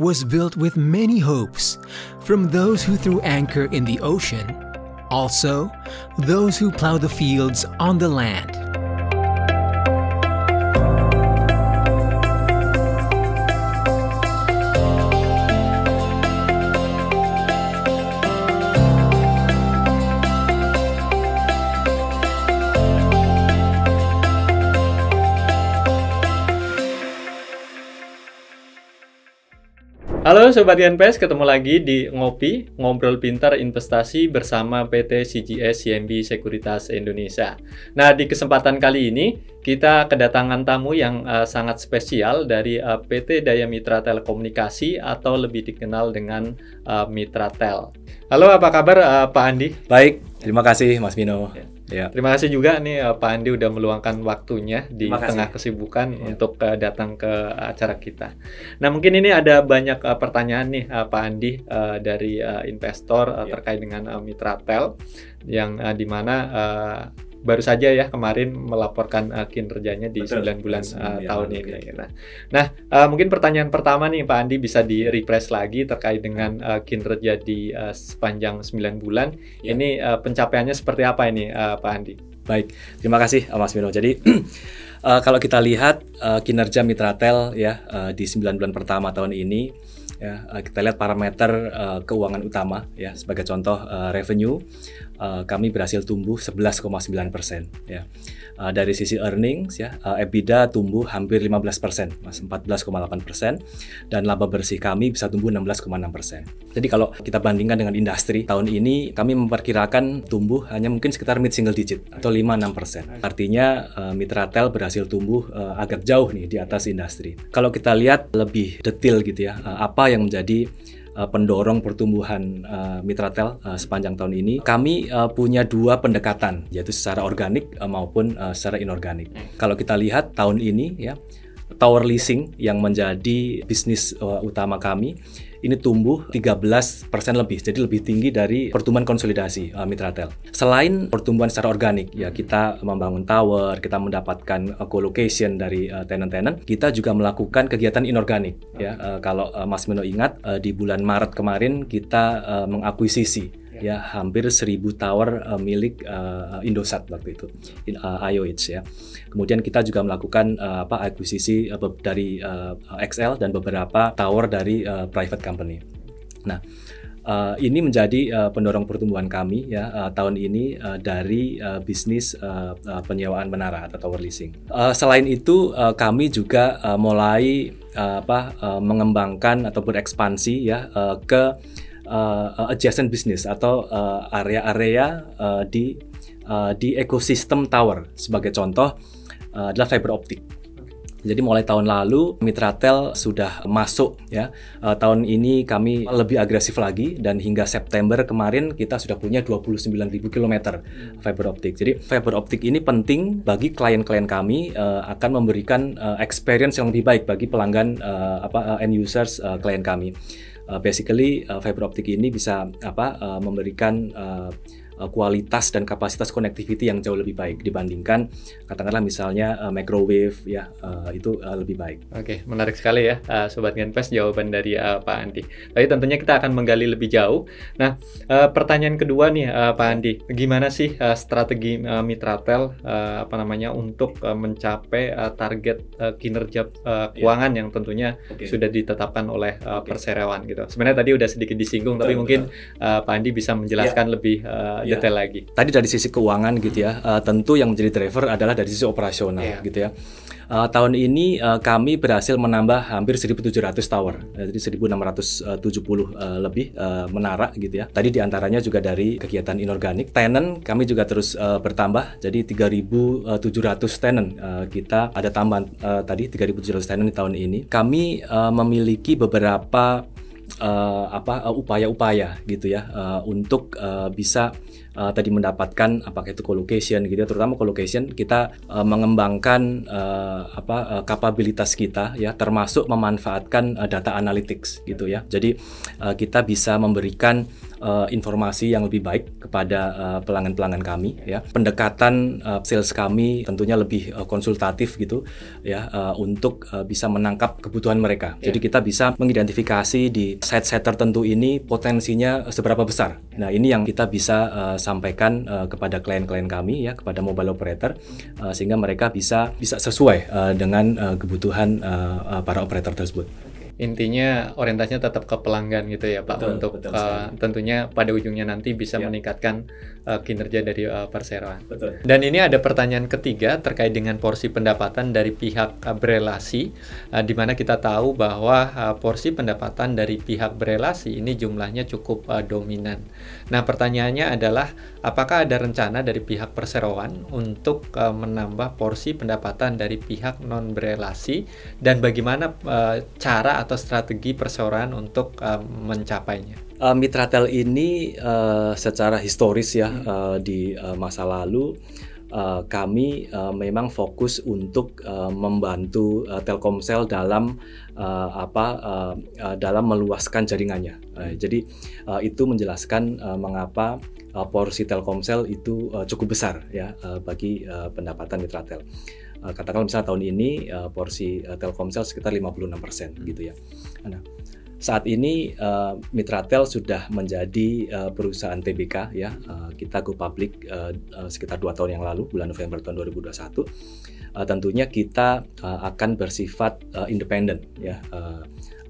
was built with many hopes, from those who threw anchor in the ocean, also those who plow the fields on the land. Halo Sobat INVEST, ketemu lagi di Ngopi, Ngobrol Pintar Investasi bersama PT CGS CIMB Sekuritas Indonesia. Nah, di kesempatan kali ini kita kedatangan tamu yang sangat spesial dari PT Daya Mitra Telekomunikasi atau lebih dikenal dengan Mitratel. Halo, apa kabar Pak Andi? Baik, terima kasih Mas Mino. Ya. Terima kasih juga nih Pak Andi udah meluangkan waktunya di tengah kesibukan untuk datang ke acara kita. Nah, mungkin ini ada banyak pertanyaan nih Pak Andi dari investor terkait dengan Mitratel yang dimana baru saja ya kemarin melaporkan kinerjanya di 9 bulan tahun ini. Nah, mungkin pertanyaan pertama nih Pak Andi bisa di-refresh lagi terkait dengan kinerja di sepanjang 9 bulan. Ini pencapaiannya seperti apa ini Pak Andi? Baik, terima kasih Mas Mino. Jadi kalau kita lihat kinerja Mitratel ya di 9 bulan pertama tahun ini, ya, kita lihat parameter keuangan utama ya, sebagai contoh revenue kami berhasil tumbuh 11,9% ya. Dari sisi earnings ya, EBITDA tumbuh hampir 15%, 14,8%, dan laba bersih kami bisa tumbuh 16,6%. Jadi kalau kita bandingkan dengan industri tahun ini, kami memperkirakan tumbuh hanya mungkin sekitar mid single digit atau 5-6%. Artinya Mitratel berhasil tumbuh agak jauh nih di atas industri. Kalau kita lihat lebih detail gitu ya, apa yang menjadi pendorong pertumbuhan Mitratel sepanjang tahun ini, kami punya dua pendekatan, yaitu secara organik maupun secara inorganik. Kalau kita lihat tahun ini ya, tower leasing yang menjadi bisnis utama kami ini tumbuh 13% lebih, jadi lebih tinggi dari pertumbuhan konsolidasi Mitratel. Selain pertumbuhan secara organik, ya kita membangun tower, kita mendapatkan co-location dari tenant-tenant, kita juga melakukan kegiatan inorganik. Ya, kalau Mas Mino ingat, di bulan Maret kemarin kita mengakuisisi ya hampir 1.000 tower milik Indosat waktu itu, IOH ya. Kemudian kita juga melakukan akuisisi dari XL dan beberapa tower dari private company. Nah, ini menjadi pendorong pertumbuhan kami ya tahun ini dari bisnis penyewaan menara atau tower leasing. Selain itu kami juga mulai mengembangkan atau berekspansi ya ke adjacent business atau area-area di ekosistem tower. Sebagai contoh adalah fiber optik. Jadi mulai tahun lalu Mitratel sudah masuk ya. Tahun ini kami lebih agresif lagi dan hingga September kemarin kita sudah punya 29.000 km fiber optik. Jadi fiber optik ini penting bagi klien-klien kami, akan memberikan experience yang lebih baik bagi pelanggan end users klien kami. Basically fiber optik ini bisa memberikan kualitas dan kapasitas connectivity yang jauh lebih baik dibandingkan katakanlah misalnya microwave ya, itu lebih baik. Oke, menarik sekali ya Sobat INVEST jawaban dari Pak Andi. Tapi tentunya kita akan menggali lebih jauh. Nah, pertanyaan kedua nih Pak Andi, gimana sih strategi Mitratel untuk mencapai target kinerja keuangan yang tentunya sudah ditetapkan oleh perseroan gitu. Sebenarnya tadi udah sedikit disinggung, tapi mungkin Pak Andi bisa menjelaskan lebih detail lagi. Tadi dari sisi keuangan gitu ya, tentu yang menjadi driver adalah dari sisi operasional gitu ya. Tahun ini kami berhasil menambah hampir 1.700 tower, jadi 1.670 lebih menara gitu ya. Tadi diantaranya juga dari kegiatan inorganik. Tenant kami juga terus bertambah, jadi 3.700 tenant kita ada tambahan tadi 3.700 tenant di tahun ini. Kami memiliki beberapa upaya-upaya gitu ya untuk bisa tadi mendapatkan apakah itu co-location gitu ya, terutama co-location kita mengembangkan kapabilitas kita ya, termasuk memanfaatkan data analytics gitu ya. Jadi kita bisa memberikan informasi yang lebih baik kepada pelanggan-pelanggan kami ya. Pendekatan sales kami tentunya lebih konsultatif gitu ya, untuk bisa menangkap kebutuhan mereka. Jadi kita bisa mengidentifikasi di set tertentu ini potensinya seberapa besar. Nah, ini yang kita bisa sampaikan kepada klien-klien kami ya, kepada mobile operator, sehingga mereka bisa sesuai dengan kebutuhan para operator tersebut. Intinya orientasinya tetap ke pelanggan gitu ya Pak, untuk tentunya pada ujungnya nanti bisa meningkatkan kinerja dari perseroan. Dan ini ada pertanyaan ketiga terkait dengan porsi pendapatan dari pihak berelasi, di mana kita tahu bahwa porsi pendapatan dari pihak berelasi ini jumlahnya cukup dominan. Nah, pertanyaannya adalah apakah ada rencana dari pihak perseroan untuk menambah porsi pendapatan dari pihak non berelasi, dan bagaimana cara atau strategi perseroan untuk mencapainya? Mitratel ini secara historis ya, di masa lalu kami memang fokus untuk membantu Telkomsel dalam dalam meluaskan jaringannya. Jadi itu menjelaskan mengapa porsi Telkomsel itu cukup besar ya bagi pendapatan Mitratel. Katakanlah misalnya tahun ini porsi Telkomsel sekitar 56% gitu ya. Nah, saat ini Mitratel sudah menjadi perusahaan TBK ya. Kita go public sekitar 2 tahun yang lalu, bulan November tahun 2021. Tentunya kita akan bersifat independen ya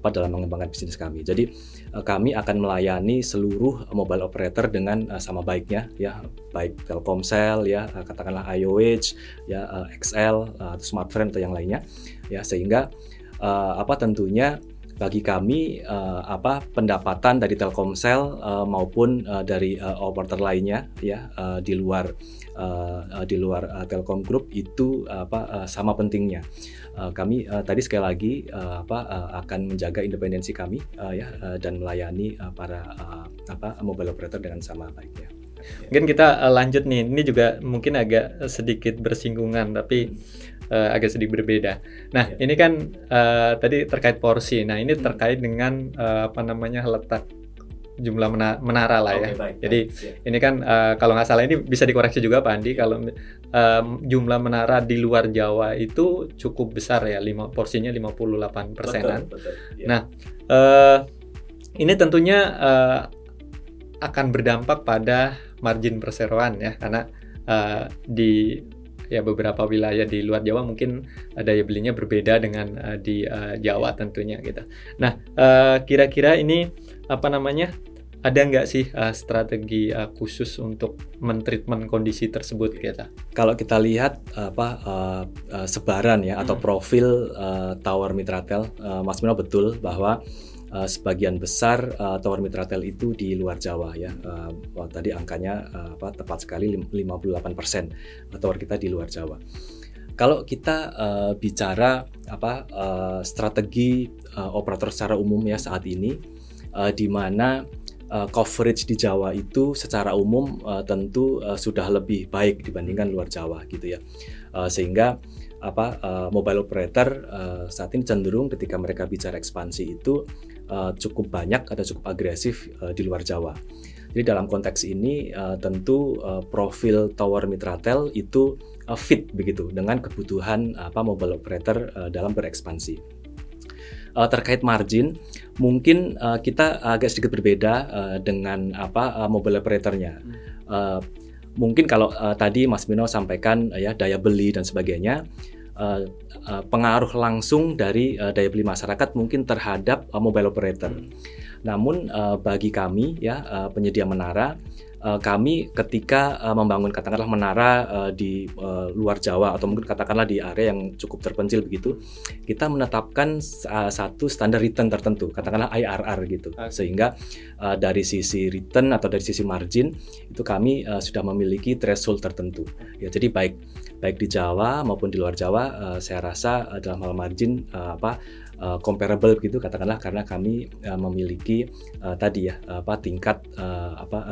dalam mengembangkan bisnis kami. Jadi kami akan melayani seluruh mobile operator dengan sama baiknya ya, baik Telkomsel ya, katakanlah IOH ya, XL atau Smartfren atau yang lainnya ya, sehingga tentunya bagi kami pendapatan dari Telkomsel maupun dari operator lainnya ya di luar Telkom Group itu sama pentingnya. Kami tadi sekali lagi akan menjaga independensi kami dan melayani para mobile operator dengan sama baiknya. Mungkin kita lanjut nih. Ini juga mungkin agak sedikit bersinggungan tapi agak sedikit berbeda. Nah, ini kan tadi terkait porsi. Nah, ini terkait dengan letak jumlah menara lah ya. Baik. Jadi ini kan kalau nggak salah ini bisa dikoreksi juga Pak Andi, kalau jumlah menara di luar Jawa itu cukup besar ya, porsinya 58%-an. Betul, ya. Nah, ini tentunya akan berdampak pada margin perseroan ya, karena di beberapa wilayah di luar Jawa mungkin daya belinya berbeda dengan di Jawa tentunya gitu. Nah, kira-kira ini ada nggak sih strategi khusus untuk men-treatment kondisi tersebut kita? Kalau kita lihat sebaran ya atau profil tower Mitratel, Mas Mino betul bahwa sebagian besar tower Mitratel itu di luar Jawa ya. Tadi angkanya tepat sekali 58% tower kita di luar Jawa. Kalau kita bicara strategi operator secara umum ya saat ini, di mana coverage di Jawa itu secara umum tentu sudah lebih baik dibandingkan luar Jawa gitu ya. Sehingga mobile operator saat ini cenderung ketika mereka bicara ekspansi itu cukup banyak atau cukup agresif di luar Jawa. Jadi dalam konteks ini tentu profil tower Mitratel itu fit begitu dengan kebutuhan mobile operator dalam berekspansi. Terkait margin, mungkin kita agak sedikit berbeda dengan mobile operatornya. Mungkin kalau tadi Mas Mino sampaikan ya daya beli dan sebagainya, pengaruh langsung dari daya beli masyarakat mungkin terhadap mobile operator. Namun bagi kami ya penyedia menara, kami ketika membangun katakanlah menara di luar Jawa atau mungkin katakanlah di area yang cukup terpencil begitu, kita menetapkan satu standar return tertentu, katakanlah IRR gitu. Sehingga dari sisi return atau dari sisi margin itu kami sudah memiliki threshold tertentu. Ya, jadi baik di Jawa maupun di luar Jawa, saya rasa dalam hal margin comparable gitu katakanlah, karena kami memiliki tadi ya tingkat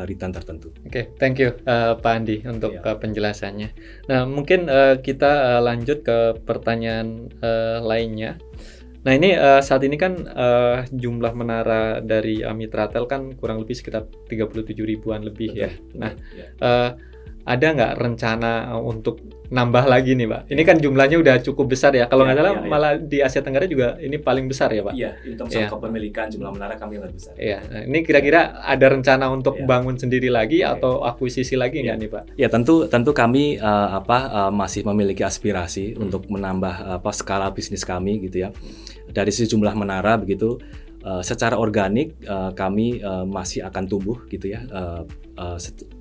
return tertentu. Oke, thank you Pak Andi untuk penjelasannya. Nah, mungkin kita lanjut ke pertanyaan lainnya. Nah ini saat ini kan jumlah menara dari Mitratel kan kurang lebih sekitar 37 ribuan lebih. Betul, ya. Nah ada nggak rencana untuk nambah lagi nih Pak? Ini kan jumlahnya udah cukup besar ya. Kalau nggak salah malah di Asia Tenggara juga ini paling besar ya Pak? Iya, in terms of kepemilikan jumlah menara kami yang lebih besar. Iya. Nah, ini kira-kira ada rencana untuk bangun sendiri lagi atau akuisisi lagi nggak nih Pak? Ya tentu kami masih memiliki aspirasi untuk menambah skala bisnis kami gitu ya. Dari sisi jumlah menara begitu. Secara organik kami masih akan tumbuh gitu ya.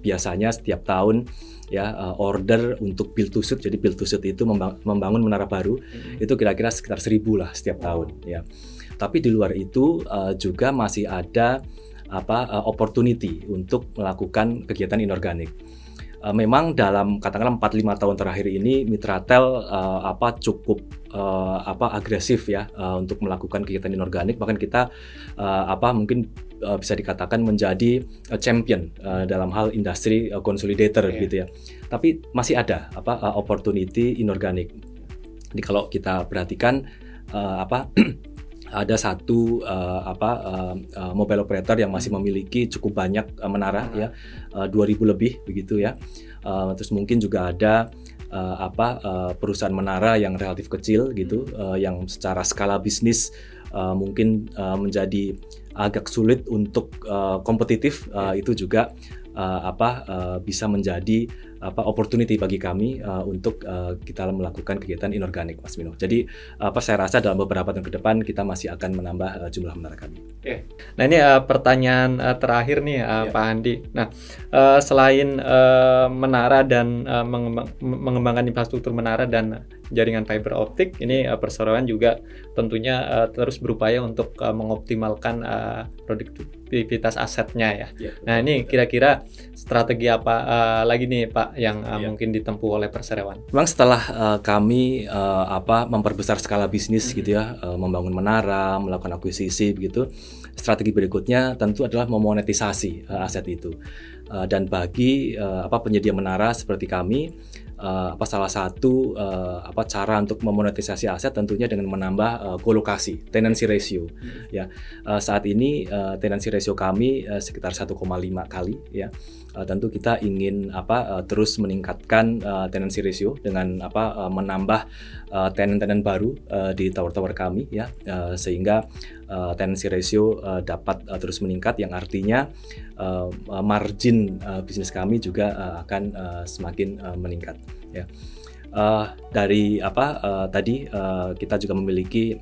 Biasanya setiap tahun ya order untuk build to suit. Jadi build to suit itu membangun menara baru itu kira-kira sekitar 1.000 lah setiap tahun ya. Tapi di luar itu juga masih ada opportunity untuk melakukan kegiatan inorganik. Memang dalam katakanlah 4-5 tahun terakhir ini Mitratel cukup agresif ya untuk melakukan kegiatan inorganik, bahkan kita mungkin bisa dikatakan menjadi champion dalam hal industri consolidator gitu ya. Tapi masih ada opportunity inorganik. Jadi kalau kita perhatikan ada satu mobile operator yang masih memiliki cukup banyak menara ya, 2.000 lebih begitu ya. Terus mungkin juga ada perusahaan menara yang relatif kecil gitu, yang secara skala bisnis mungkin menjadi agak sulit untuk kompetitif. Itu juga bisa menjadi opportunity bagi kami untuk kita melakukan kegiatan inorganik, Mas Mino. Jadi saya rasa dalam beberapa tahun ke depan kita masih akan menambah jumlah menara kami. Nah ini pertanyaan terakhir nih Pak Andi. Nah selain menara dan mengembangkan infrastruktur menara dan jaringan fiber optik, ini perseroan juga tentunya terus berupaya untuk mengoptimalkan produktivitas asetnya ya. Nah ini kira-kira strategi apa lagi nih Pak yang mungkin ditempuh oleh perseroan? Memang setelah kami memperbesar skala bisnis gitu ya, membangun menara, melakukan akuisisi begitu, strategi berikutnya tentu adalah memonetisasi aset itu. Dan bagi penyedia menara seperti kami, salah satu cara untuk memonetisasi aset tentunya dengan menambah kolokasi, tenancy ratio. Ya, saat ini tenancy ratio kami sekitar 1,5 kali ya. Tentu kita ingin terus meningkatkan tenancy ratio dengan menambah tenant-tenant baru di tower-tower kami ya, sehingga tenancy ratio dapat terus meningkat, yang artinya margin bisnis kami juga akan semakin meningkat ya. Dari tadi kita juga memiliki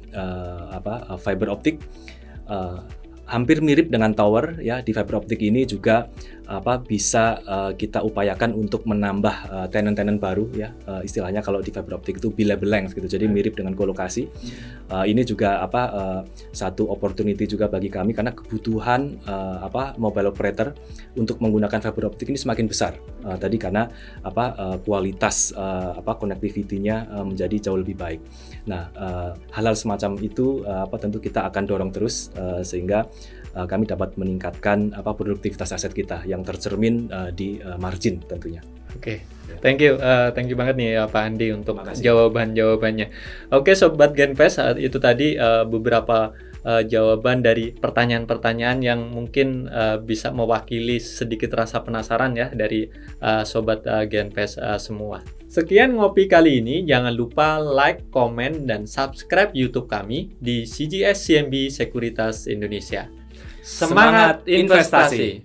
fiber optik hampir mirip dengan tower ya. Di fiber optik ini juga bisa kita upayakan untuk menambah tenant-tenant baru ya. Istilahnya kalau di fiber optik itu billable length gitu. Jadi mirip dengan kolokasi. Ini juga satu opportunity juga bagi kami, karena kebutuhan mobile operator untuk menggunakan fiber optik ini semakin besar. Tadi karena kualitas connectivity-nya menjadi jauh lebih baik. Nah, hal-hal semacam itu tentu kita akan dorong terus sehingga kami dapat meningkatkan produktivitas aset kita yang tercermin di margin tentunya. Oke, thank you banget nih Pak Andi untuk jawabannya. Oke, Sobat Genfest, itu tadi beberapa jawaban dari pertanyaan-pertanyaan yang mungkin bisa mewakili sedikit rasa penasaran ya dari Sobat Genfest semua. Sekian ngopi kali ini, jangan lupa like, komen, dan subscribe YouTube kami di CGS CMB Sekuritas Indonesia. Semangat investasi!